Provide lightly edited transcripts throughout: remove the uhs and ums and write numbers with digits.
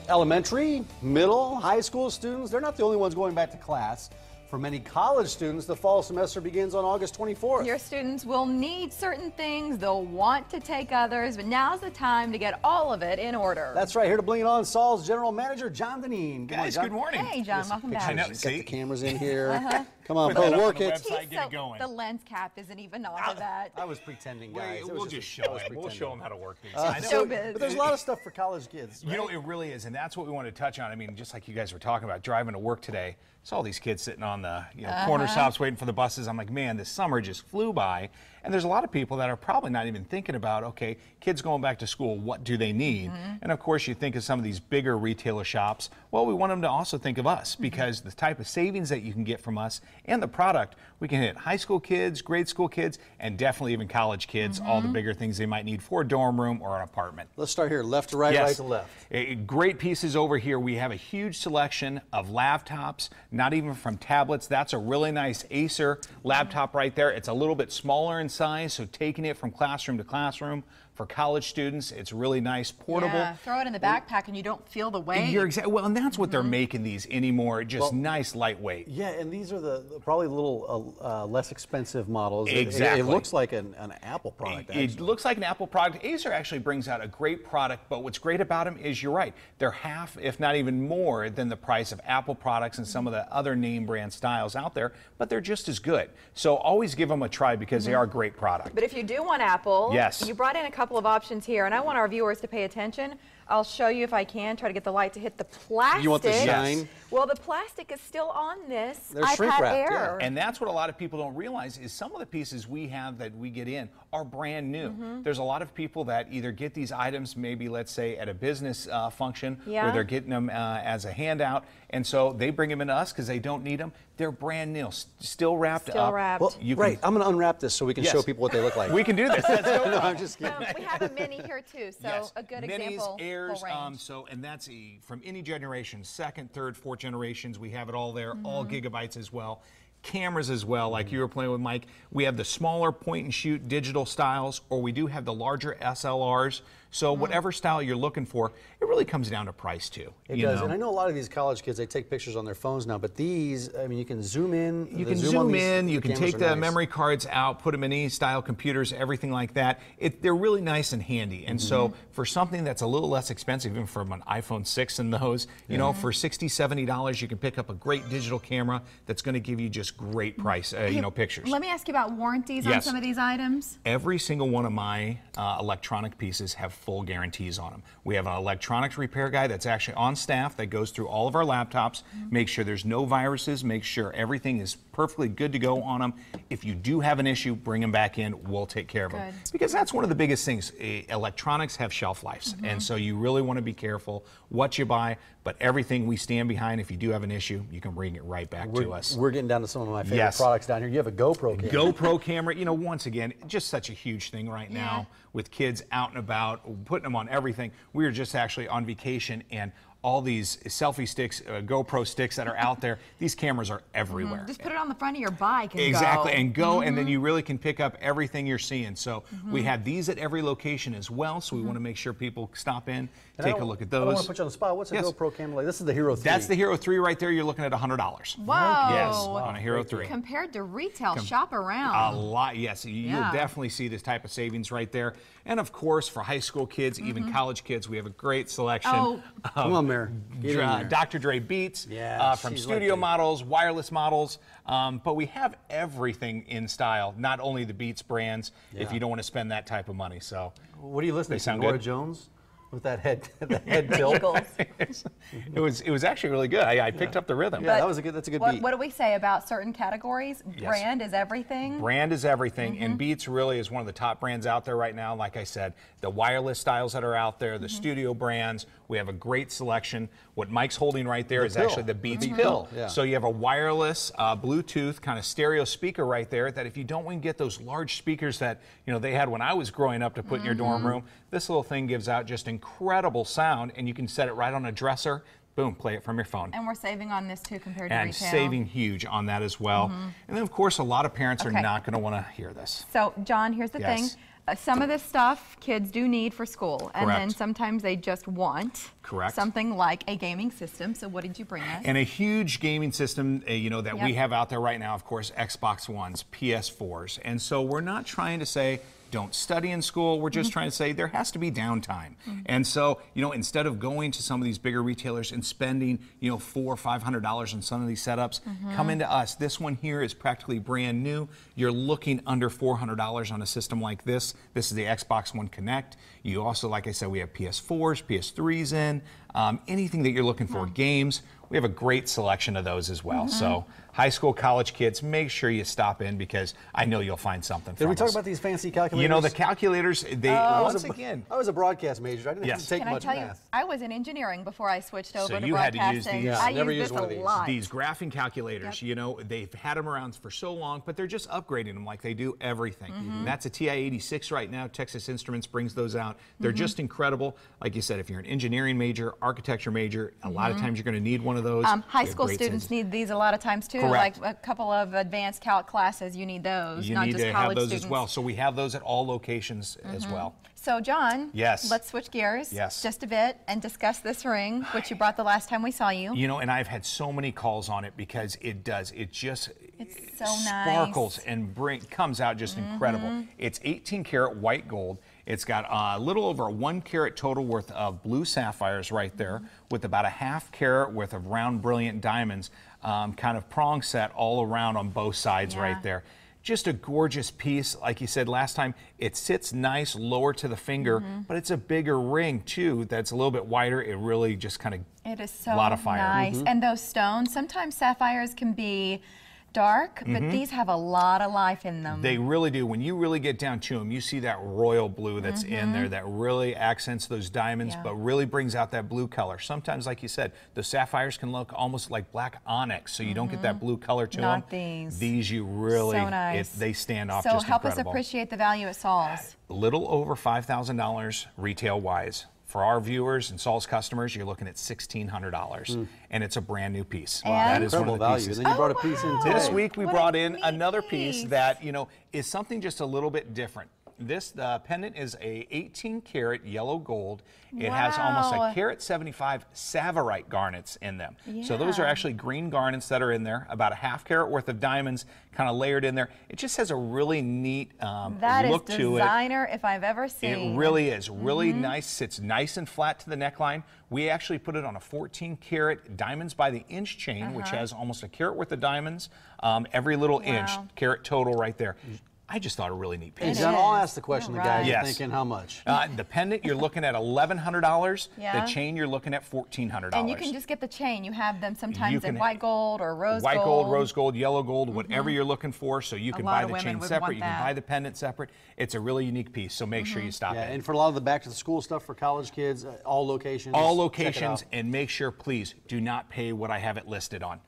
Elementary, middle, high school students, they're not the only ones going back to class. For many college students, the fall semester begins on August 24th. Your students will need certain things, they'll want to take others, but now's the time to get all of it in order. That's right. Here to bring it on, Saul's General Manager, John Deneen. Guys, good morning. Hey, John, welcome back. I know, Get the cameras in here. Come on, Put that up work on the it. website, get it going. The lens cap isn't even on that. I was pretending, guys. We'll just show it. We'll show them how to work these. But there's a lot of stuff for college kids. Right? You know, it really is, and that's what we want to touch on. I mean, just like you guys were talking about, driving to work today, saw all these kids sitting on the corner stops waiting for the buses. I'm like, man, this summer just flew by. And there's a lot of people that are probably not even thinking about, okay, kids going back to school, what do they need? And of course, you think of some of these bigger retailer shops. Well, we want them to also think of us because the type of savings that you can get from us and the product, we can hit high school kids, grade school kids, and definitely even college kids, all the bigger things they might need for a dorm room or an apartment. Let's start here, left to right, right to left. Great pieces over here. We have a huge selection of laptops, not even from tablets. That's a really nice Acer laptop right there. It's a little bit smaller in size, so taking it from classroom to classroom for college students, it's really nice, portable. Yeah, throw it in the backpack and you don't feel the weight. You're exactly, well, and that's what they're making these anymore, just nice, lightweight. Yeah, and these are the probably a little less expensive models. Exactly. It looks like an Apple product, It looks like an Apple product. Acer actually brings out a great product, but what's great about them is you're right. They're half, if not even more, than the price of Apple products and some of the other name brand styles out there, but they're just as good. So always give them a try because they are a great product. But if you do want Apple, yes, you brought in a couple of options here, and I want our viewers to pay attention. I'll show you if I can, try to get the light to hit the plastic. You want the shine? Yes. Well, the plastic is still on this They're iPad shrink wrapped, Air. And that's what a lot of people don't realize is some of the pieces we have that we get in are brand new. There's a lot of people that either get these items maybe, let's say, at a business function where they're getting them as a handout, and so they bring them into us because they don't need them. They're brand new, still wrapped up. Still wrapped. Well, right, I'm going to unwrap this so we can show people what they look like. We can do this. That's no problem. I'm just kidding. We have a mini here too, so a good example. Minis, Airs, range. and that's from any generation, second, third, fourth generations. We have it all there, all gigabytes as well. Cameras as well, like you were playing with Mike. We have the smaller point and shoot digital styles, or we do have the larger SLRs. So whatever style you're looking for, it really comes down to price too. It does, and I know a lot of these college kids, they take pictures on their phones now, but these, I mean, you can zoom in. You can zoom in, you can take the memory cards out, put them in any style computers, everything like that. They're really nice and handy. And so for something that's a little less expensive, even from an iPhone 6 and those, you know, for $60, $70, you can pick up a great digital camera that's going to give you just great price, pictures. Let me ask you about warranties on some of these items. Every single one of my electronic pieces have full guarantees on them. We have an electronics repair guy that's actually on staff that goes through all of our laptops, make sure there's no viruses, make sure everything is perfectly good to go on them. If you do have an issue, bring them back in, we'll take care of them. Because that's one of the biggest things. Electronics have shelf lives, and so you really want to be careful what you buy, but everything we stand behind, if you do have an issue, you can bring it right back to us. We're getting down to some of my favorite products down here. You have a GoPro camera. GoPro camera, you know, once again, just such a huge thing right now with kids out and about, putting them on everything. We were just actually on vacation, and all these selfie sticks, GoPro sticks that are out there, these cameras are everywhere. Just put it on the front of your bike and go. And then you really can pick up everything you're seeing. So we have these at every location as well, so we want to make sure people stop in, take a look at those. I don't want to put you on the spot. What's a GoPro camera like? This is the Hero 3. That's the Hero 3 right there. You're looking at $100. Whoa. Yes, on a Hero 3. Compared to retail, shop around. A lot, yes. You'll definitely see this type of savings right there. And of course, for high school kids, even college kids, we have a great selection. Come on, Mary. Dr. Dre Beats, from studio models, wireless models, but we have everything in style, not only the Beats brands, if you don't want to spend that type of money. So, what are you listening to, Norah Jones? With that head, tilt. it was actually really good. I picked up the rhythm. Yeah, that's a good beat. What do we say about certain categories? Brand is everything. Brand is everything, and Beats really is one of the top brands out there right now. Like I said, the wireless styles that are out there, the studio brands. We have a great selection. What Mike's holding right there is actually the Beats pill. So you have a wireless Bluetooth kind of stereo speaker right there that if you don't want to get those large speakers that they had when I was growing up to put in your dorm room, this little thing gives out just incredible sound, and you can set it right on a dresser. Boom, play it from your phone. And we're saving on this too compared to retail. And saving huge on that as well. And then of course a lot of parents are not going to want to hear this. So John, here's the thing. some of this stuff kids do need for school, and then Correct. sometimes they just want Correct. something like a gaming system. So what did you bring us? And a huge gaming system, you know, that we Yep. have out there right now, of course, Xbox Ones, PS4s. And so we're not trying to say, don't study in school. We're just trying to say there has to be downtime. And so, you know, instead of going to some of these bigger retailers and spending, you know, $400 or $500 on some of these setups, come into us. This one here is practically brand new. You're looking under $400 on a system like this. This is the Xbox One Connect. You also, like I said, we have PS4s, PS3s in, anything that you're looking for, games. We have a great selection of those as well. So high school, college kids, make sure you stop in because I know you'll find something Did from we talk us. about these fancy calculators? You know, the calculators, they, once again, I was a broadcast major. I didn't have Yes. to take Can I much tell you, math. I was in engineering before I switched over to you had to use broadcasting. these. I never used used this one a of these. lot. these graphing calculators, you know, they've had them around for so long, but they're just upgrading them like they do everything. And that's a TI-86 right now. Texas Instruments brings those out. They're just incredible. Like you said, if you're an engineering major, architecture major, a lot of times you're going to need one of those. High They're school great students sizes. need these a lot of times too. Correct. Like a couple of advanced calc classes, you need those, You not need just to college have those students. as well. So we have those at all locations as well. So John, Yes. let's switch gears Yes. just a bit and discuss this ring, which you brought the last time we saw you. You know, and I've had so many calls on it because it just It's so sparkles nice. and comes out just incredible. It's 18 karat white gold. It's got a little over 1 carat total worth of blue sapphires right there, with about a ½ carat worth of round brilliant diamonds, kind of prong set all around on both sides Yeah. right there. Just a gorgeous piece. Like you said last time, it sits nice lower to the finger, but it's a bigger ring too that's a little bit wider. It really just kind of It is so a lot of fire. nice. And those stones, sometimes sapphires can be dark, but these have a lot of life in them. They really do. When you really get down to them, you see that royal blue that's in there that really accents those diamonds, Yeah. but really brings out that blue color. Sometimes, like you said, the sapphires can look almost like black onyx, so you don't get that blue color to them. Not these. These you really, So nice. they stand off So just help us incredible. appreciate the value at Saul's. A little over $5,000 retail-wise. For our viewers and Saul's customers, you're looking at $1,600, and it's a brand new piece. And- That is one of Incredible the value. pieces. Then you brought a piece in today. This week we What a brought in neat another piece piece. that, you know, is something just a little bit different. This pendant is a 18 karat yellow gold. It has almost Wow. a carat 75 Savarite garnets in them. So those are Yeah. actually green garnets that are in there, about a ½ carat worth of diamonds kind of layered in there. It just has a really neat That is look to it. designer if I've ever seen. It really is. Really nice. Sits nice and flat to the neckline. We actually put it on a 14 karat diamonds by the inch chain, which has almost a carat worth of diamonds. Every little inch, Wow. carat total right there. I just thought a really neat Hey, piece. John, is. I'll ask the question. You're The guys right. Yes. are thinking how much? The pendant, you're looking at $1,100. Yeah. The chain, you're looking at $1,400. And you can just get the chain. You have them sometimes You in can- white gold or rose White gold. gold, rose gold, yellow gold, whatever you're looking for. So you can lot buy of the women chain would separate. want You can that. buy the pendant separate. It's a really unique piece. So make sure you stop Yeah, in. and for a lot of the back to the school stuff for college kids, all locations. All check it locations, out. and make sure, please, do not pay what I have it listed on.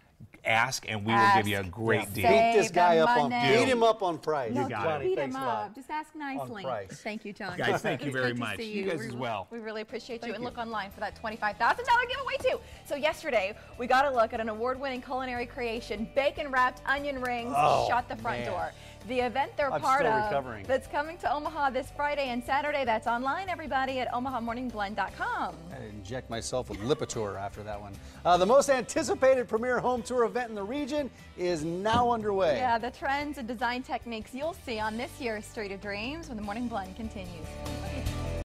Ask, and we will Ask. give you a great deal. Say Beat this guy the up on money. beat him up on price. No, got don't it. beat Thanks him a lot. up. Just ask nicely. price. Thank you, John. Guys, thank you It's very good to much. see You guys as well. We really appreciate you. And look online for that $25,000 giveaway too. So yesterday, we got a look at an award-winning culinary creation, bacon-wrapped onion rings, shut the front man. door. The event they're I'm part still of recovering. that's coming to Omaha this Friday and Saturday. That's online, everybody, at omahamorningblend.com. I had to inject myself with Lipitor after that one. The most anticipated premier home tour event in the region is now underway. Yeah, the trends and design techniques you'll see on this year's Street of Dreams when the Morning Blend continues.